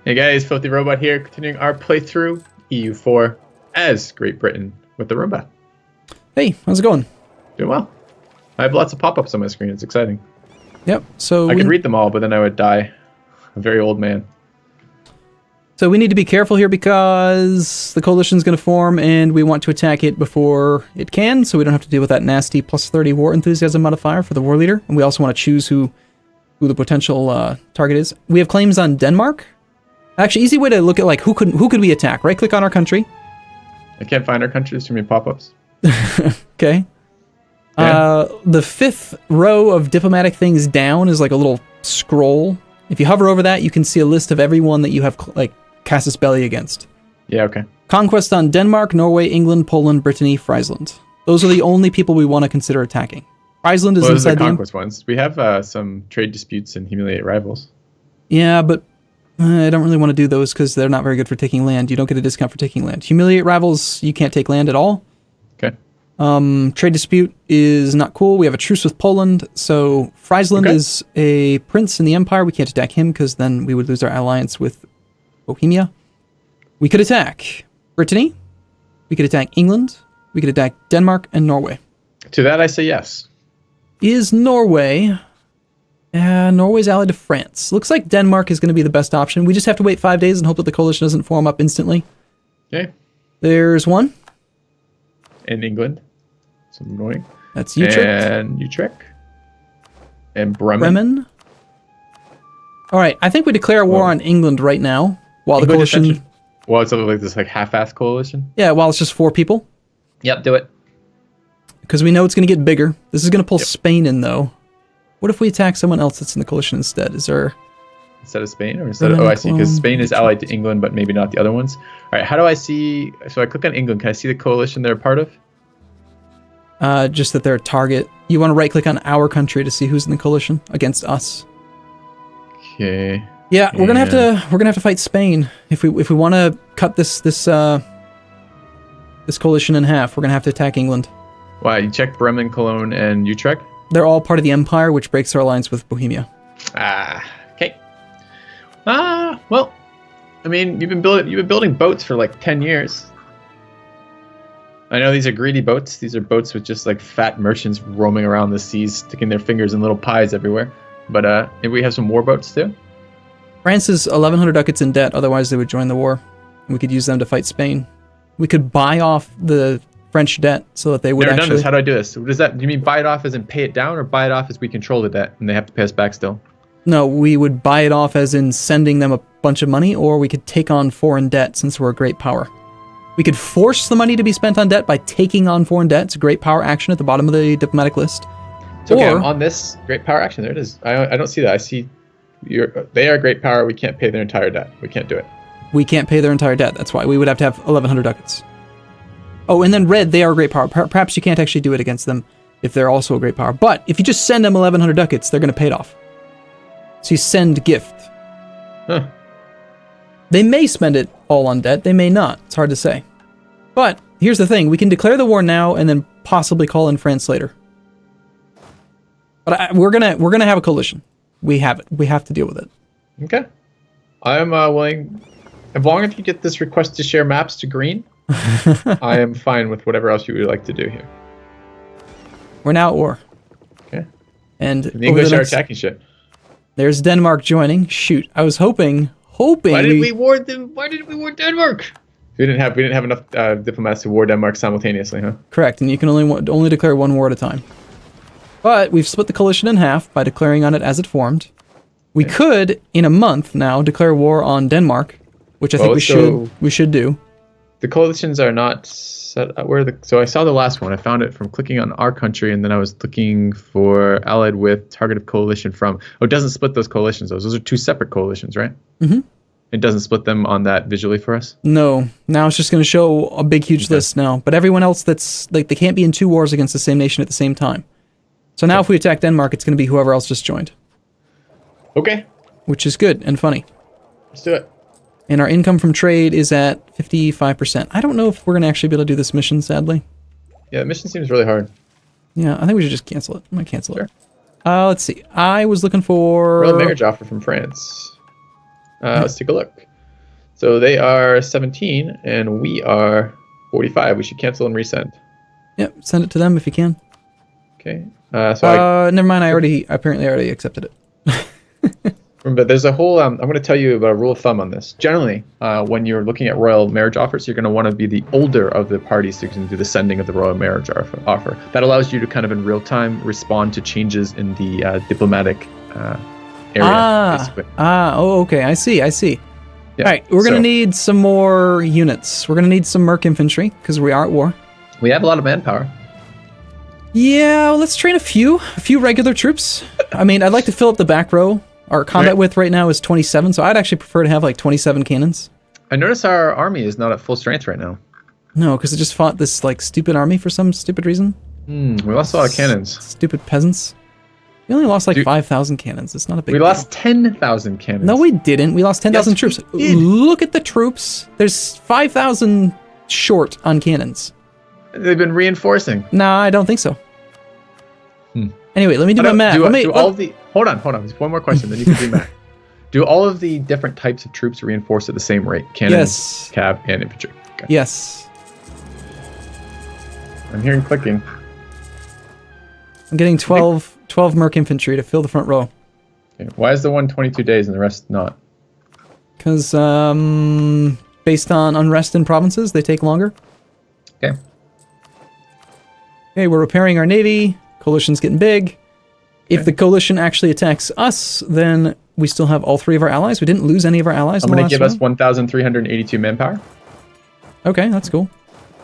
Hey guys, FilthyRobot here, continuing our playthrough EU4 as Great Britain with the Arumba. Hey, how's it going? Doing well. I have lots of pop-ups on my screen. It's exciting. Yep. So I could read them all, but then I would die. A very old man. So we need to be careful here because the coalition's going to form, and we want to attack it before it can, so we don't have to deal with that nasty +30 war enthusiasm modifier for the war leader. And we also want to choose who the potential target is. We have claims on Denmark. Actually, easy way to look at like who could we attack? Right click on our country. I can't find our country. There's too many pop-ups. Okay. Yeah. The fifth row of diplomatic things down is like a little scroll. If you hover over that, you can see a list of everyone that you have like casus belli against. Yeah, okay. Conquest on Denmark, Norway, England, Poland, Brittany, Friesland. Those are the only people we want to consider attacking. Friesland is Those are inside the conquest ones. We have some trade disputes and humiliate rivals. Yeah, but I don't really want to do those because they're not very good for taking land. You don't get a discount for taking land. Humiliate rivals, you can't take land at all. Okay. Trade dispute is not cool. We have a truce with Poland, so Friesland is a prince in the empire. We can't attack him because then we would lose our alliance with Bohemia. We could attack Brittany. We could attack England. We could attack Denmark and Norway. To that I say yes. Is Norway... Norway's allied to France. Looks like Denmark is going to be the best option. We just have to wait 5 days and hope that the coalition doesn't form up instantly. Okay. There's one. In England. Some annoying. That's Utrecht. And Utrecht. And Bremen. Bremen. All right, I think we declare war on England right now while the coalition... Well, it's like this like half-assed coalition? Yeah, while it's just 4 people. Yep, do it. Because we know it's going to get bigger. This is going to pull Spain in, though. What if we attack someone else that's in the coalition instead? Is there... Instead of Spain? Or instead of... Oh, I see, because Spain is allied to England, but maybe not the other ones. All right, how do I see... So I click on England. Can I see the coalition they're a part of? Just that they're a target. You want to right-click on our country to see who's in the coalition against us. Okay. Yeah, we're gonna have to fight Spain if we want to cut this coalition in half. We're gonna have to attack England. Why? You check Bremen, Cologne, and Utrecht? They're all part of the Empire, which breaks our alliance with Bohemia. Okay. Well, I mean, you've been building boats for like 10 years. I know these are greedy boats. These are boats with just like fat merchants roaming around the seas, sticking their fingers in little pies everywhere. But maybe we have some war boats too. France is 1,100 ducats in debt. Otherwise, they would join the war. We could use them to fight Spain. We could buy off the French debt so that they would Never done this. How do I do this? Do you mean buy it off as in pay it down, or buy it off as we control the debt and they have to pay us back still? No, we would buy it off as in sending them a bunch of money, or we could take on foreign debt since we're a great power. We could force the money to be spent on debt by taking on foreign debt. It's a great power action at the bottom of the diplomatic list. It's okay, I'm on this great power action. There it is. I don't see that. I see they are a great power. We can't pay their entire debt. We can't do it. We can't pay their entire debt. That's why we would have to have 1,100 ducats. Oh, and then red, they are a great power. Perhaps you can't actually do it against them if they're also a great power. But if you just send them 1,100 ducats, they're going to pay it off. So you send gift. Huh. They may spend it all on debt. They may not. It's hard to say. But here's the thing. We can declare the war now and then possibly call in France later. But we're gonna have a coalition. We have it. We have to deal with it. Okay. I am willing. As long as you get this request to share maps to green, I am fine with whatever else you would like to do here. We're now at war. Okay. And the English are attacking shit. There's Denmark joining. Shoot, I was hoping. Why did we war them? Why did we war Denmark? We didn't have enough diplomats to war Denmark simultaneously, huh? Correct, and you can only declare one war at a time. But we've split the coalition in half by declaring on it as it formed. We could, in a month now, declare war on Denmark, which I think we should do. The coalitions are not set. So I saw the last one. I found it from clicking on our country, and then I was looking for allied with target of coalition from. Oh, it doesn't split those coalitions. Those are 2 separate coalitions, right? Mm-hmm. It doesn't split them on that visually for us? No. Now it's just going to show a big, huge list now. But everyone else that's like they can't be in 2 wars against the same nation at the same time. So now if we attack Denmark, it's going to be whoever else just joined. Okay. Which is good and funny. Let's do it. And our income from trade is at 55%. I don't know if we're going to actually be able to do this mission, sadly. Yeah, the mission seems really hard. Yeah, I think we should just cancel it. I'm going to cancel it. Let's see. I was looking for... Royal marriage offer from France. Let's take a look. So they are 17, and we are 45. We should cancel and resend. Yep, send it to them if you can. Okay. Never mind. I apparently already accepted it. But there's a whole. I'm going to tell you about a rule of thumb on this. Generally, when you're looking at royal marriage offers, you're going to want to be the older of the parties so you can do the sending of the royal marriage offer. That allows you to kind of in real time respond to changes in the diplomatic area. Basically. Oh, okay. I see. Yeah. All right, we're going to need some more units. We're going to need some merc infantry because we are at war. We have a lot of manpower. Yeah, well, let's train a few regular troops. I mean, I'd like to fill up the back row. Our combat width right now is 27, so I'd actually prefer to have like 27 cannons. I notice our army is not at full strength right now. No, because it just fought this like stupid army for some stupid reason. We lost a lot of cannons. Stupid peasants. We only lost like 5,000 cannons. It's not a big deal. We lost 10,000 cannons. No, we didn't. We lost 10,000 troops. Look at the troops. There's 5,000 short on cannons. They've been reinforcing. No, I don't think so. Anyway, let me do my math. Hold on. There's one more question, then you can do math. Do all of the different types of troops reinforce at the same rate? Cannons, cav, and infantry. Okay. Yes. I'm hearing clicking. I'm getting 12 merc infantry to fill the front row. Okay. Why is the one 22 days and the rest not? Because based on unrest in provinces, they take longer. Okay. Okay, we're repairing our navy. Coalition's getting big. If the coalition actually attacks us, then we still have all 3 of our allies. We didn't lose any of our allies. I'm going to give us 1,382 manpower. Okay, that's cool.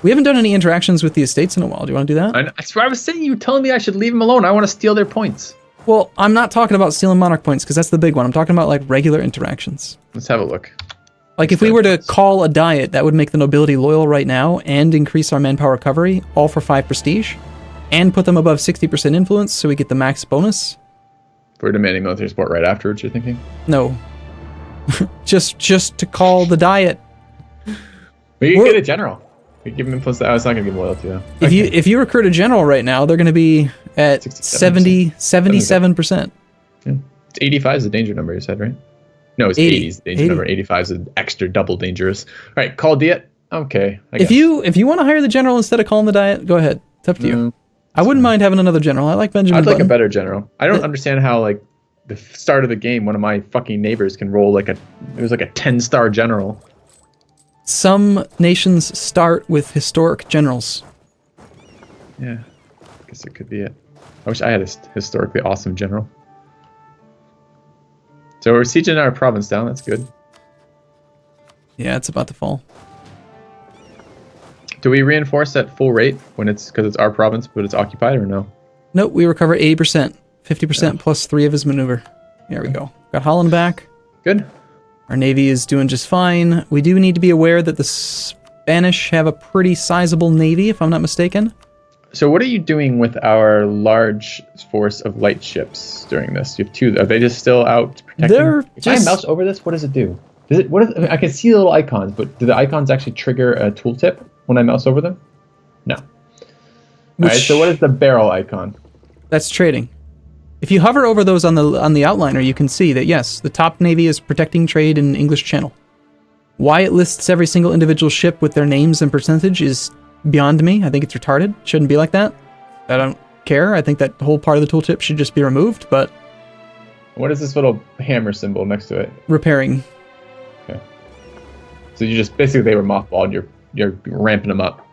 We haven't done any interactions with the estates in a while. Do you want to do that? I swear I was saying you were telling me I should leave them alone. I want to steal their points. Well, I'm not talking about stealing monarch points because that's the big one. I'm talking about like regular interactions. Let's have a look. Like if we were to call a diet, that would make the nobility loyal right now and increase our manpower recovery, all for 5 prestige. And put them above 60% influence, so we get the max bonus. We're demanding military support right afterwards, you're thinking? No. just to call the diet. We can get a general. We give him influence. I was not going to give loyalty, though. If you recruit a general right now, they're going to be at 77%. Yeah. It's 85 is the danger number, you said, right? No, it's 80 is the danger number. 85 is an extra double dangerous. All right, call diet. Okay. If you want to hire the general instead of calling the diet, go ahead. It's up to you. I wouldn't mind having another general. I like Benjamin Button. I'd like a better general. I don't understand how, like, the start of the game, one of my fucking neighbors can roll it was like a 10-star general. Some nations start with historic generals. Yeah, I guess it could be it. I wish I had a historically awesome general. So we're sieging our province down. That's good. Yeah, it's about to fall. Do we reinforce at full rate when because it's our province, but it's occupied, or no? Nope, we recover 80%. 50% plus 3 of his maneuver. There we go. Got Holland back. Good. Our navy is doing just fine. We do need to be aware that the Spanish have a pretty sizable navy, if I'm not mistaken. So what are you doing with our large force of light ships during this? You have 2. Are they just still out protecting? If I mouse over this, what does it do? I can see the little icons, but do the icons actually trigger a tooltip when I mouse over them? No. All right, so what is the barrel icon? That's trading. If you hover over those on the outliner, you can see that, yes, the top navy is protecting trade in English Channel. Why it lists every single individual ship with their names and percentage is beyond me. I think it's retarded. Shouldn't be like that. I don't care. I think that whole part of the tooltip should just be removed, but... What is this little hammer symbol next to it? Repairing. Okay. So you just, basically they were mothballed, you're ramping them up.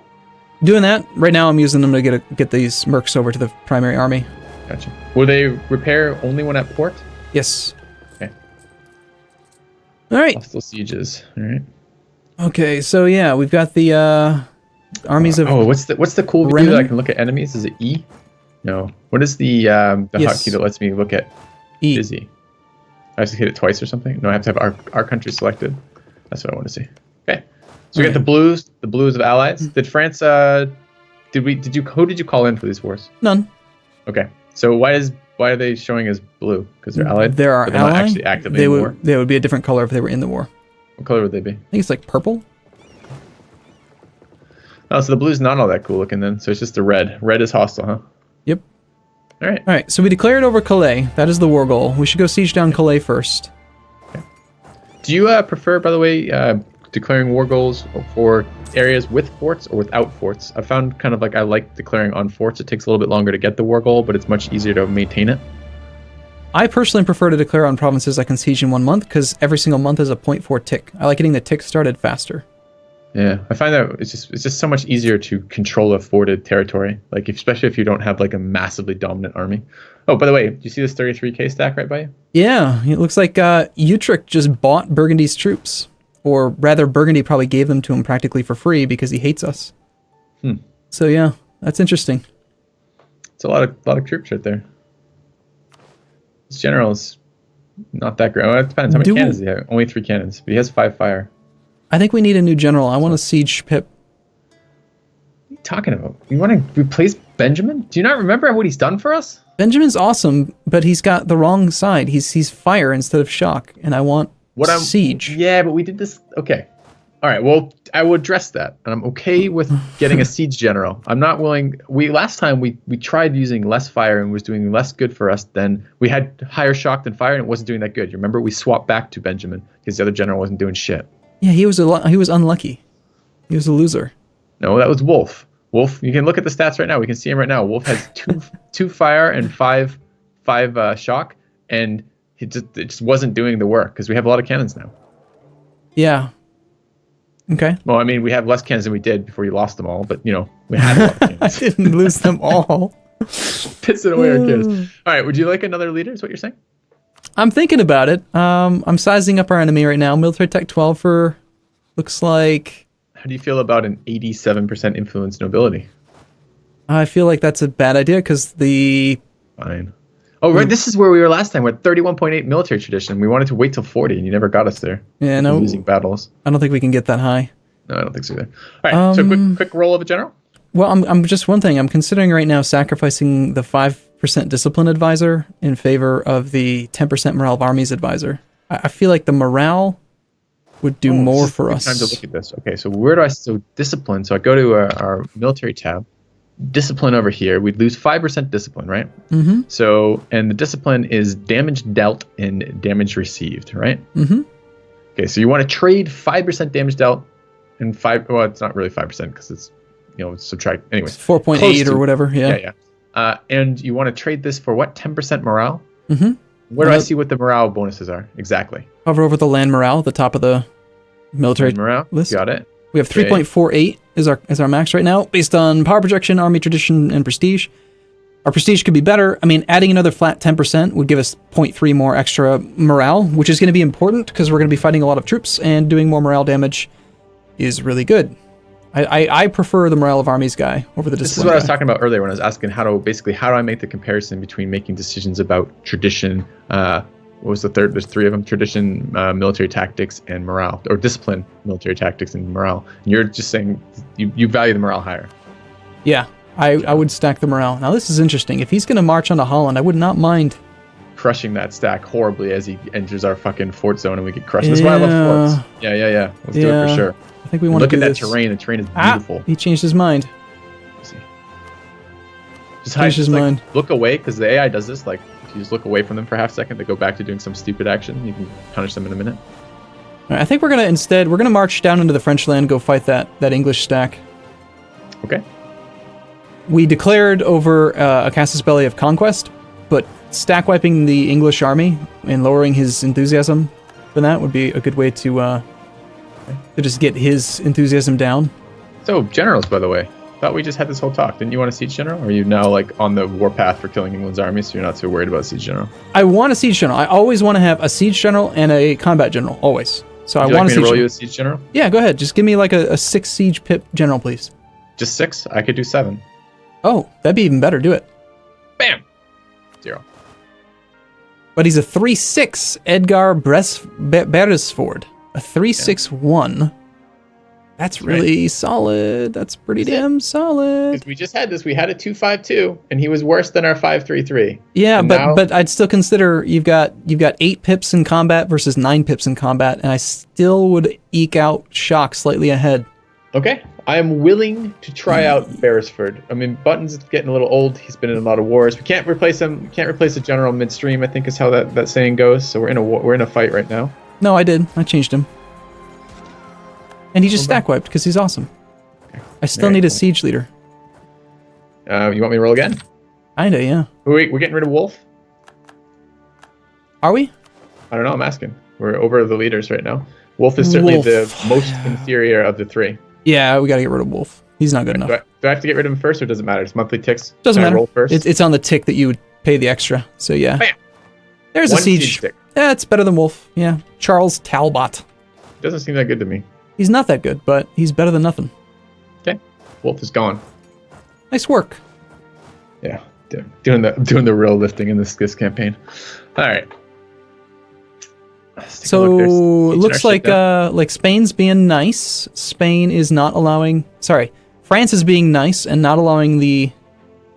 Doing that. Right now I'm using them to get these mercs over to the primary army. Gotcha. Will they repair only when at port? Yes. Okay. All right. Hostile sieges. All right. Okay, so yeah, we've got the armies of... Oh, what's the cool view that I can look at enemies? Is it E? No. What is the hotkey that lets me look at E? Busy? I have to hit it twice or something? No, I have to have our country selected. That's what I want to see. Okay. So we got the blues of allies. Did France who did you call in for these wars? None. Okay. So why are they showing as blue? Because they're allied? They're our ally. Not actually actively in the war. They would be a different color if they were in the war. What color would they be? I think it's like purple. Oh, so the blue's not all that cool looking then. So it's just the red. Red is hostile, huh? Yep. All right. All right. So we declared over Calais. That is the war goal. We should go siege down Calais first. Okay. Do you prefer, by the way, declaring war goals for areas with forts or without forts. I found kind of like I like declaring on forts. It takes a little bit longer to get the war goal, but it's much easier to maintain it. I personally prefer to declare on provinces I can siege in 1 month because every single month is a 0.4 tick. I like getting the tick started faster. Yeah, I find that it's just so much easier to control a forted territory, like especially if you don't have like a massively dominant army. Oh, by the way, do you see this 33k stack right by you? Yeah, it looks like Utrecht just bought Burgundy's troops. Or rather, Burgundy probably gave them to him practically for free because he hates us. So yeah, that's interesting. It's a lot of troops right there. This general is not that great. Well, it depends how many cannons he has. Only 3 cannons, but he has 5 fire. I think we need a new general. I want a siege pip. What are you talking about? You want to replace Benjamin? Do you not remember what he's done for us? Benjamin's awesome, but he's got the wrong side. He's fire instead of shock, and I want siege. Yeah, but we did this. Okay. All right. Well, I will address that, and I'm okay with getting a siege general. I'm not willing. Last time we tried using less fire and was doing less good for us. Then we had higher shock than fire, and it wasn't doing that good. You remember we swapped back to Benjamin because the other general wasn't doing shit. Yeah, he was unlucky. He was a loser. No, that was Wolf. Wolf, you can look at the stats right now. We can see him right now. Wolf has two fire and five shock, and it just wasn't doing the work because we have a lot of cannons now. Yeah. Okay. Well, I mean, we have less cannons than we did before you lost them all, but we had a lot of cannons. I didn't lose them all. Pissing away our cannons. All right, would you like another leader? Is what you're saying? I'm thinking about it. I'm sizing up our enemy right now. Military tech 12 for looks like. How do you feel about an 87% influence nobility? I feel like that's a bad idea because the. Fine. Oh, right. This is where we were last time. We're at 31.8 military tradition. We wanted to wait till 40, and you never got us there. Yeah, no. Losing battles. I don't think we can get that high. No, I don't think so either. All right. So quick roll of a general. Well, I'm just one thing. I'm considering right now sacrificing the 5% discipline advisor in favor of the 10% morale of armies advisor. I feel like the morale would do more for us. Time to look at this. Okay, so where do so discipline? So I go to our military tab. Discipline over here, we'd lose 5% discipline, right? Mm-hmm. So, and the discipline is damage dealt and damage received, right? Mm-hmm. Okay, so you want to trade 5% damage dealt and well, it's not really 5% because it's, subtract, anyways. 4.8 or whatever, yeah. Yeah. And you want to trade this for what, 10% morale? Mm-hmm. Where do I see what the morale bonuses are? Exactly. Hover over the land morale at the top of the military morale list. Got it. We have 3.48 is our max right now, based on power projection, army tradition, and prestige. Our prestige could be better. I mean, adding another flat 10% would give us 0.3 more extra morale, which is going to be important because we're going to be fighting a lot of troops, and doing more morale damage is really good. I prefer the morale of armies guy over the discipline. This is what I was talking about earlier when I was asking how do I make the comparison between making decisions about tradition, what was the third? There's 3 of them: tradition, military tactics, and morale, or discipline, military tactics, and morale. And you're just saying you value the morale higher. Yeah, I would stack the morale. Now this is interesting. If he's going to march onto Holland, I would not mind crushing that stack horribly as he enters our fucking fort zone and we get crushed. That's why I love forts. Yeah. Let's do it for sure. I think we want to do this. Look at that terrain. The terrain is beautiful. He changed his mind. Let's see. Just mind. Look away, because the AI does this. Like, if you just look away from them for half a second, they go back to doing some stupid action. You can punish them in a minute. All right, I think we're gonna march down into the French land, go fight that English stack. Okay. We declared over a casus belli of conquest, but stack wiping the English army and lowering his enthusiasm for that would be a good way to just get his enthusiasm down. So, generals, by the way, thought we just had this whole talk. Didn't you want a siege general? Or are you now like on the warpath for killing England's army, so you're not so worried about siege general? I want a siege general. I always want to have a siege general and a combat general, always. So Would I want to roll you a siege general? Yeah, go ahead. Just give me like a 6 siege pip general, please. Just 6? I could do 7. Oh, that'd be even better. Do it. Bam! 0. But he's a 3-6 Edgar Beresford. A 3-6-1. That's really solid. That's pretty damn solid. Because we just had this. We had a 2-5-2, and he was worse than our 5-3-3. Yeah, but I'd still consider you've got 8 pips in combat versus 9 pips in combat, and I still would eke out shock slightly ahead. Okay. I am willing to try out Beresford. I mean, Button's getting a little old. He's been in a lot of wars. We can't replace him. We can't replace a general midstream, I think is how that saying goes. So we're in a fight right now. No, I did. I changed him. And he just stack wiped because he's awesome. Okay. I still need a siege leader. You want me to roll again? Kinda, yeah. We're getting rid of Wolf? Are we? I don't know, I'm asking. We're over the leaders right now. Wolf is certainly the most inferior of the three. Yeah, we gotta get rid of Wolf. He's not good enough. Do I have to get rid of him first, or does it matter? It's monthly ticks. Doesn't matter. Roll first? It's on the tick that you would pay the extra. So yeah. Bam. There's One a siege. tick. Yeah, it's better than Wolf. Yeah. Charles Talbot. Doesn't seem that good to me. He's not that good, but he's better than nothing. Okay. Wolf is gone. Nice work. Yeah. Doing the real lifting in this campaign. All right. So looks like Spain's being nice. Spain is not allowing. Sorry, France is being nice and not allowing the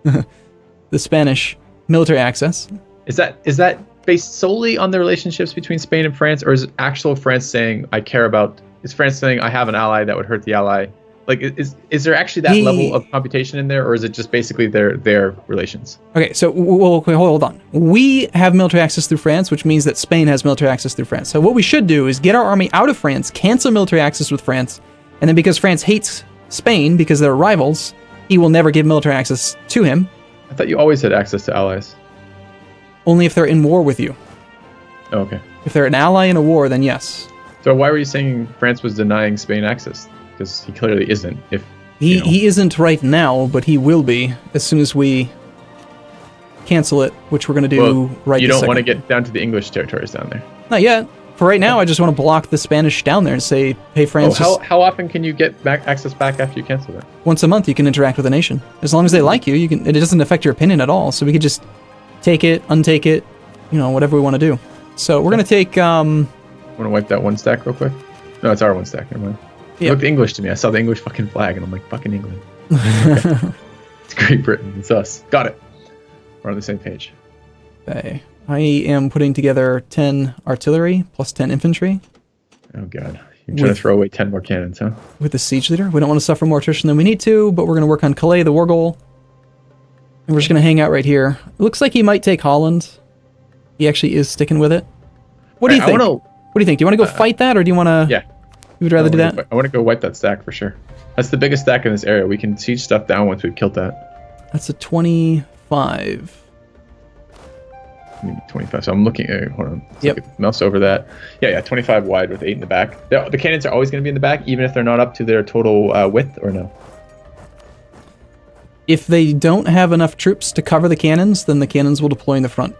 the Spanish military access. Is that based solely on the relationships between Spain and France, or is actual France saying I care about? Is France saying I have an ally that would hurt the ally? Like, is there actually that level of computation in there, or is it just basically their relations? Okay, so okay, hold on. We have military access through France, which means that Spain has military access through France. So what we should do is get our army out of France, cancel military access with France, and then because France hates Spain because they're rivals, he will never give military access to him. I thought you always had access to allies. Only if they're in war with you. Oh, okay. If they're an ally in a war, then yes. So why were you saying France was denying Spain access? Because he clearly isn't. He isn't right now, but he will be as soon as we cancel it, which we're going to do right. You don't want to get down to the English territories down there. Not yet. For right now, I just want to block the Spanish down there and say, "Hey, France." How often can you get access back after you cancel that? Once a month, you can interact with a nation. As long as they like you, you can. It doesn't affect your opinion at all. So we could just take it, untake it, whatever we want to do. So we're going to take. Want to wipe that one stack real quick? No, it's our one stack. Never mind. It looked English to me. I saw the English fucking flag, and I'm like, fucking England. Okay. It's Great Britain. It's us. Got it. We're on the same page. Okay. I am putting together 10 artillery plus 10 infantry. Oh, God. You're trying to throw away 10 more cannons, huh? With the siege leader. We don't want to suffer more attrition than we need to, but we're going to work on Calais, the war goal. And we're just going to hang out right here. It looks like he might take Holland. He actually is sticking with it. What do you think? What do you think? Do you want to go fight that, or do you want to... Yeah. You would rather do that? I want to go wipe that stack for sure. That's the biggest stack in this area. We can siege stuff down once we've killed that. That's a 25. Maybe 25. So I'm looking at... Hold on. Yep. Mouse over that. Yeah, 25 wide with 8 in the back. The cannons are always going to be in the back, even if they're not up to their total width, or no? If they don't have enough troops to cover the cannons, then the cannons will deploy in the front.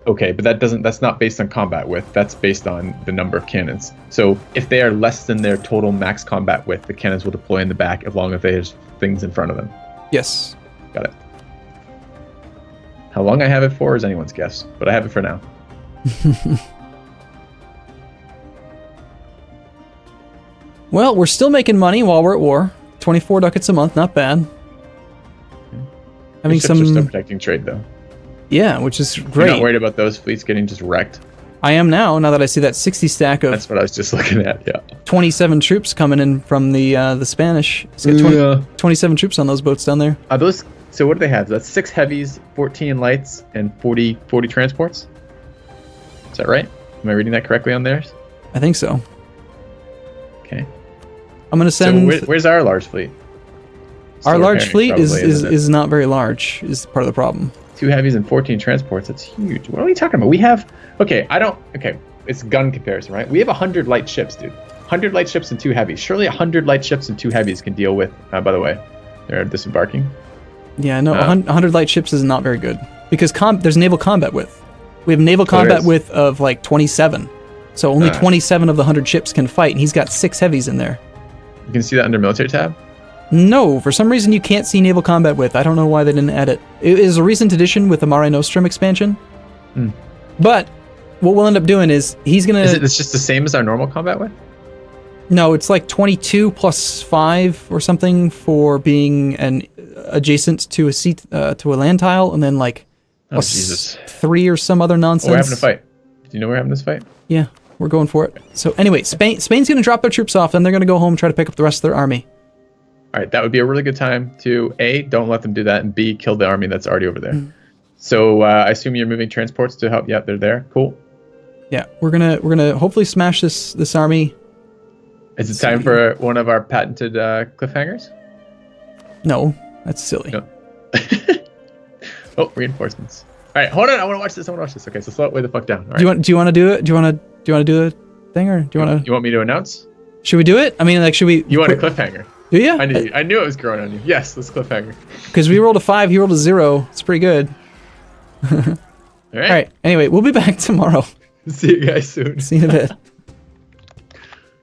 Okay, but that's not based on combat width. That's based on the number of cannons. So if they are less than their total max combat width, the cannons will deploy in the back as long as there's things in front of them. Yes. Got it. How long I have it for is anyone's guess, but I have it for now. Well, we're still making money while we're at war. 24 ducats a month, not bad. Having some... Ships are still protecting trade, though. Yeah, which is great. You're not worried about those fleets getting just wrecked? I am now that I see that 60 stack of... That's what I was just looking at, yeah. 27 troops coming in from the Spanish. It's got 27 troops on those boats down there. Are those... So what do they have? That's 6 heavies, 14 lights, and 40 transports? Is that right? Am I reading that correctly on theirs? I think so. Okay. I'm going to send... So where's our large fleet? Our large fleet is not very large, is part of the problem. 2 heavies and 14 transports. That's huge. What are we talking about? We have... Okay, it's gun comparison, right? We have 100 light ships, dude. 100 light ships and 2 heavies. Surely 100 light ships and 2 heavies can deal with... by the way, they're disembarking. Yeah, no, 100 light ships is not very good. Because there's naval combat width. We have naval combat width of like 27. So only 27 of the 100 ships can fight, and he's got 6 heavies in there. You can see that under military tab? No, for some reason you can't see naval combat width. I don't know why they didn't add it. It is a recent addition with the Mare Nostrum expansion. Mm. But what we'll end up doing is he's going to... It's just the same as our normal combat width? No, it's like 22 plus 5 or something for being adjacent to a land tile, and then like Jesus. 3 or some other nonsense. We're having a fight. Do you know we're having this fight? Yeah, we're going for it. So anyway, Spain's going to drop their troops off, and they're going to go home and try to pick up the rest of their army. All right, that would be a really good time to A, don't let them do that, and B, kill the army that's already over there. Mm. So I assume you're moving transports to help. Yeah, they're there. Cool. Yeah, we're gonna hopefully smash this army. Is it time for one of our patented cliffhangers? No, that's silly. No. Oh, reinforcements. All right, hold on. I want to watch this. Okay, so slow it way the fuck down. All right. Do you want to do it? Do you want to do a thing, or do you want to? You want me to announce? Should we do it? I mean, like, should we? You want a cliffhanger? Do you? I knew it was growing on you. Yes, let's cliffhanger. Because we rolled a 5, he rolled a 0. It's pretty good. All right. All right. Anyway, we'll be back tomorrow. See you guys soon. See you in a bit.